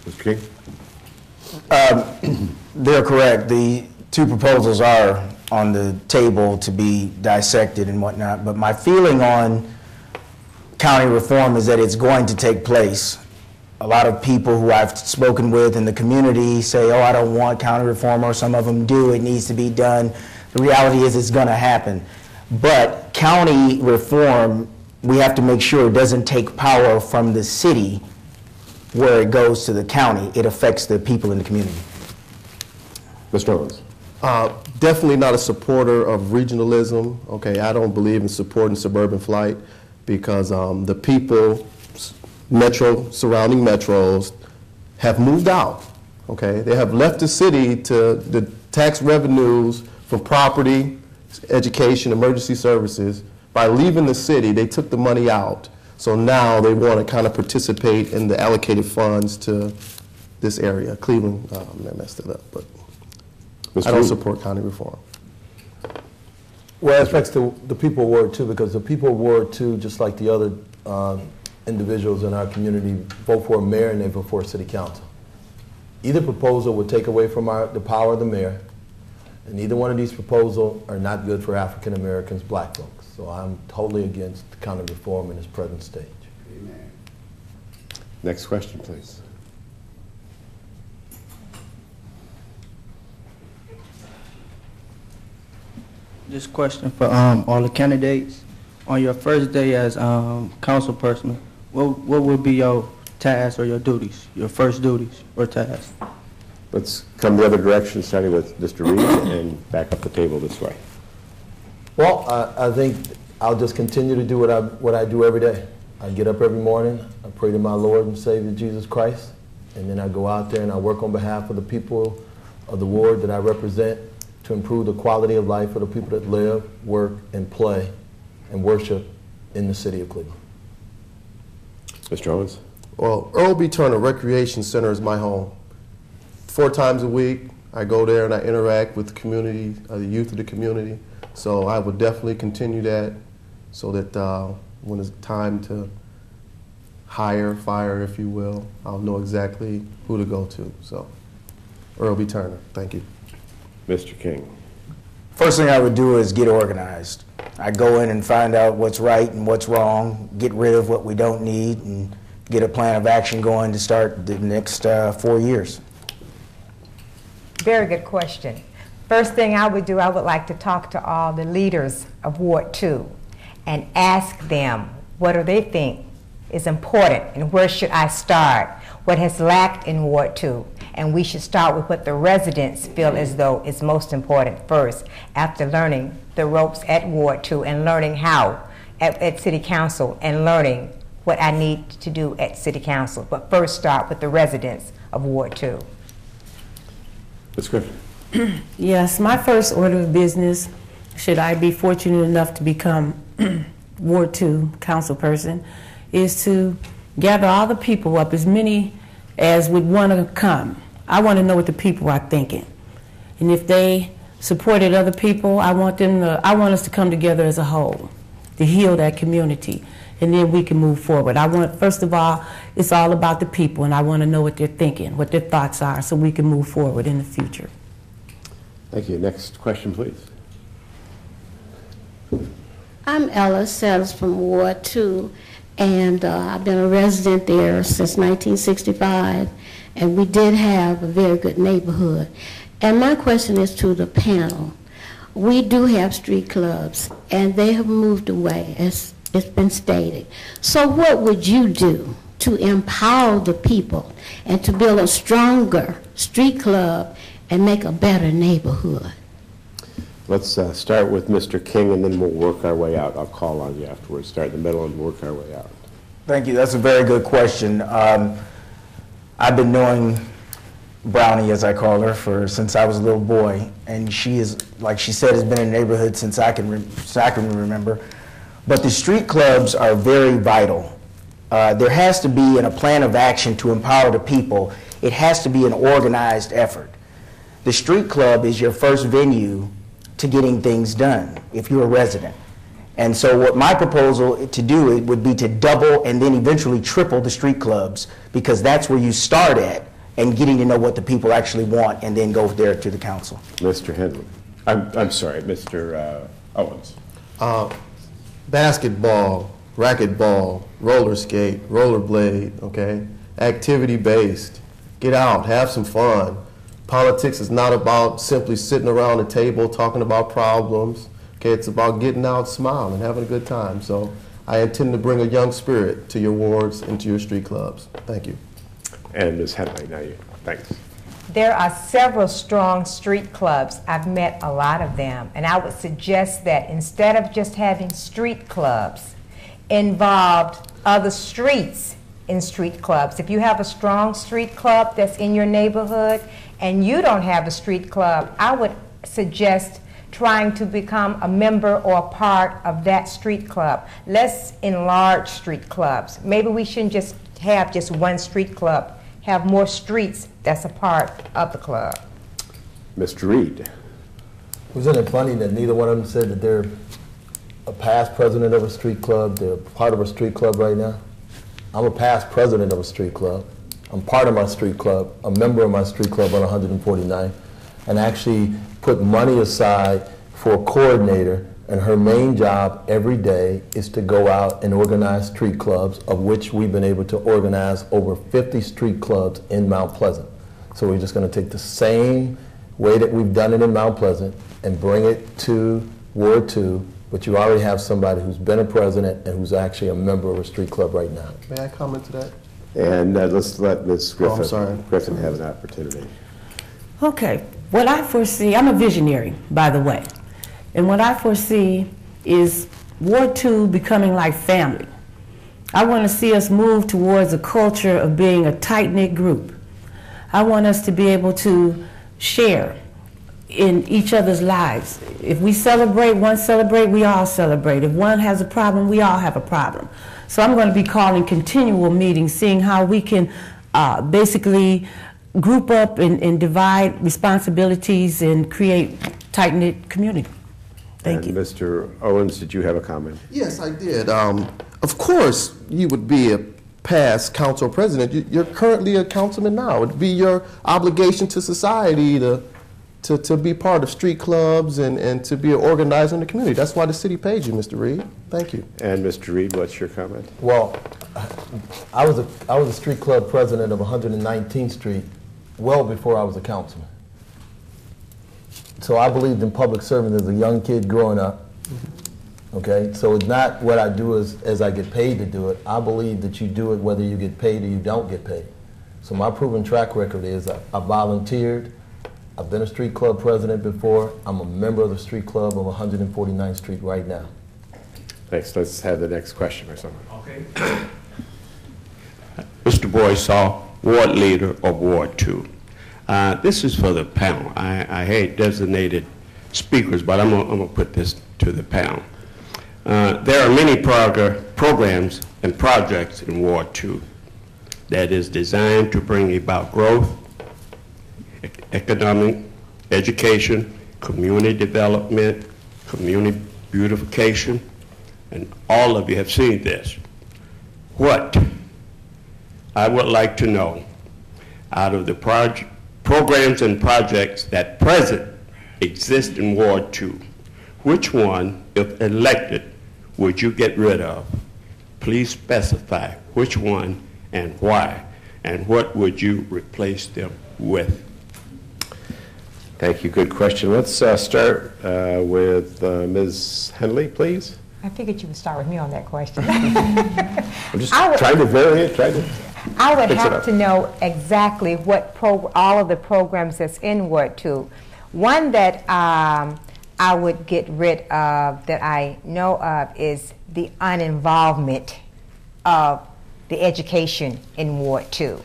Mr. King? They're correct. The two proposals are on the table to be dissected and whatnot, but my feeling on county reform is that it's going to take place. A lot of people who I've spoken with in the community say, oh, I don't want county reform, or some of them do, it needs to be done. The reality is it's going to happen. But county reform, we have to make sure it doesn't take power from the city where it goes to the county. It affects the people in the community. Mr. Owens? Definitely not a supporter of regionalism. Okay, I don't believe in supporting suburban flight because the people, surrounding metros, have moved out. Okay, they have left the city to the tax revenues from property, education, emergency services. By leaving the city, they took the money out. So now they want to kind of participate in the allocated funds to this area. Cleveland, I messed it up, but Mr. I don't Reed? support county reform. Well, it affects the people of Ward 2 because the people of Ward 2, just like the other individuals in our community, vote for a mayor and they vote for a city council. Either proposal would take away from the power of the mayor, and neither one of these proposals are not good for African Americans, black folks. So I'm totally against county reform in its present stage. Amen. Next question, please. This question for all the candidates. On your first day as council person, what would be your tasks or your duties, your first duties or tasks? Let's come the other direction, starting with Mr. Reed and back up the table this way. Well, I think I'll just continue to do what I do every day. I get up every morning, I pray to my Lord and Savior Jesus Christ, and then I go out there and I work on behalf of the people of the ward that I represent to improve the quality of life for the people that live, work, and play and worship in the city of Cleveland. Mr. Owens? Well, Earl B. Turner Recreation Center is my home. 4 times a week, I go there and I interact with the community, the youth of the community. So I would definitely continue that so that when it's time to hire, fire, if you will, I'll know exactly who to go to. So, Earl B. Turner, thank you. Mr. King? First thing I would do is get organized. I go in and find out what's right and what's wrong, get rid of what we don't need, and get a plan of action going to start the next 4 years. Very good question. First thing I would do, I would like to talk to all the leaders of Ward 2 and ask them what do they think is important and where should I start, what has lacked in Ward 2. And we should start with what the residents feel as though is most important first, after learning the ropes at Ward 2 and learning how at City Council and learning what I need to do at City Council. But first start with the residents of Ward 2. Ms. Griffin? Yes, my first order of business, should I be fortunate enough to become Ward 2 council person, is to gather all the people up, as many as would want to come. I want to know what the people are thinking. And if they supported other people, I want us to come together as a whole to heal that community. And then we can move forward. First of all, it's all about the people, and I want to know what they're thinking, what their thoughts are, so we can move forward in the future. Thank you. Next question, please. I'm Ella Sells from Ward 2, and I've been a resident there since 1965, and we did have a very good neighborhood. And my question is to the panel. We do have street clubs, and they have moved away, as it's been stated. So what would you do to empower the people and to build a stronger street club and make a better neighborhood? Let's start with Mr. King, and then we'll work our way out. I'll call on you afterwards. Start in the middle and work our way out. Thank you. That's a very good question. I've been knowing Brownie, as I call her, since I was a little boy, and she is, like she said, has been in the neighborhood since I can remember. But the street clubs are very vital. There has to be a plan of action to empower the people. It has to be an organized effort. The street club is your first venue to getting things done if you're a resident. And so what my proposal to do would be to double and then eventually triple the street clubs, because that's where you start at and getting to know what the people actually want and then go there to the council. Mr. Henley. I'm sorry, Mr. Owens. Basketball, racquetball, roller skate, rollerblade, okay? Activity-based. Get out, have some fun. Politics is not about simply sitting around a table talking about problems. Okay, it's about getting out, smiling, having a good time. So I intend to bring a young spirit to your wards and to your street clubs. Thank you. And Ms. Henley, now you. Thanks. There are several strong street clubs. I've met a lot of them, and I would suggest that instead of just having street clubs, involved other streets in street clubs. If you have a strong street club that's in your neighborhood and you don't have a street club, I would suggest trying to become a member or a part of that street club. Let's enlarge street clubs. Maybe we shouldn't just have just one street club, have more streets that's a part of the club. Mr. Reed. Wasn't it funny that neither one of them said that they're a past president of a street club, they're part of a street club right now? I'm a past president of a street club. I'm part of my street club, a member of my street club on 149, and actually put money aside for a coordinator, and her main job every day is to go out and organize street clubs, of which we've been able to organize over 50 street clubs in Mount Pleasant. So we're just going to take the same way that we've done it in Mount Pleasant and bring it to Ward 2, but you already have somebody who's been a president and who's actually a member of a street club right now. May I comment to that? And let's let Ms. Griffin, I'm sorry. Griffin have an opportunity. Okay, what I foresee, I'm a visionary, by the way, and what I foresee is Ward 2 becoming like family. I want to see us move towards a culture of being a tight-knit group. I want us to be able to share in each other's lives. If we celebrate, we all celebrate. If one has a problem, we all have a problem. So I'm going to be calling continual meetings, seeing how we can basically group up and divide responsibilities and create tight-knit community. Thank you. Mr. Owens, did you have a comment? Yes, I did. Of course, you would be a past council president. You're currently a councilman now. It'd be your obligation to society to be part of street clubs and to be an organizer in the community. That's why the city paid you, Mr. Reed. Thank you. And Mr. Reed, what's your comment? Well, I was a street club president of 119th Street well before I was a councilman. So I believed in public service as a young kid growing up. Okay, so it's not what I do as I get paid to do it. I believe that you do it whether you get paid or you don't get paid. So my proven track record is I volunteered. I've been a street club president before. I'm a member of the street club of 149th Street right now. Thanks. Let's have the next question or someone. Okay. Mr. Boysaw, Ward Leader of Ward 2. This is for the panel. I hate designated speakers, but I'm gonna put this to the panel. There are many programs and projects in Ward 2 that is designed to bring about growth, economic, education, community development, community beautification, and all of you have seen this. What I would like to know, out of the programs and projects that present exist in Ward 2, which one, if elected, would you get rid of? Please specify which one and why, and what would you replace them with? Thank you. Good question. Let's start with Ms. Henley, please. I figured you would start with me on that question. I'm just trying to vary it, I would have to know exactly what all of the programs that's in Ward 2. One that I would get rid of that I know of is the uninvolvement of the education in Ward 2.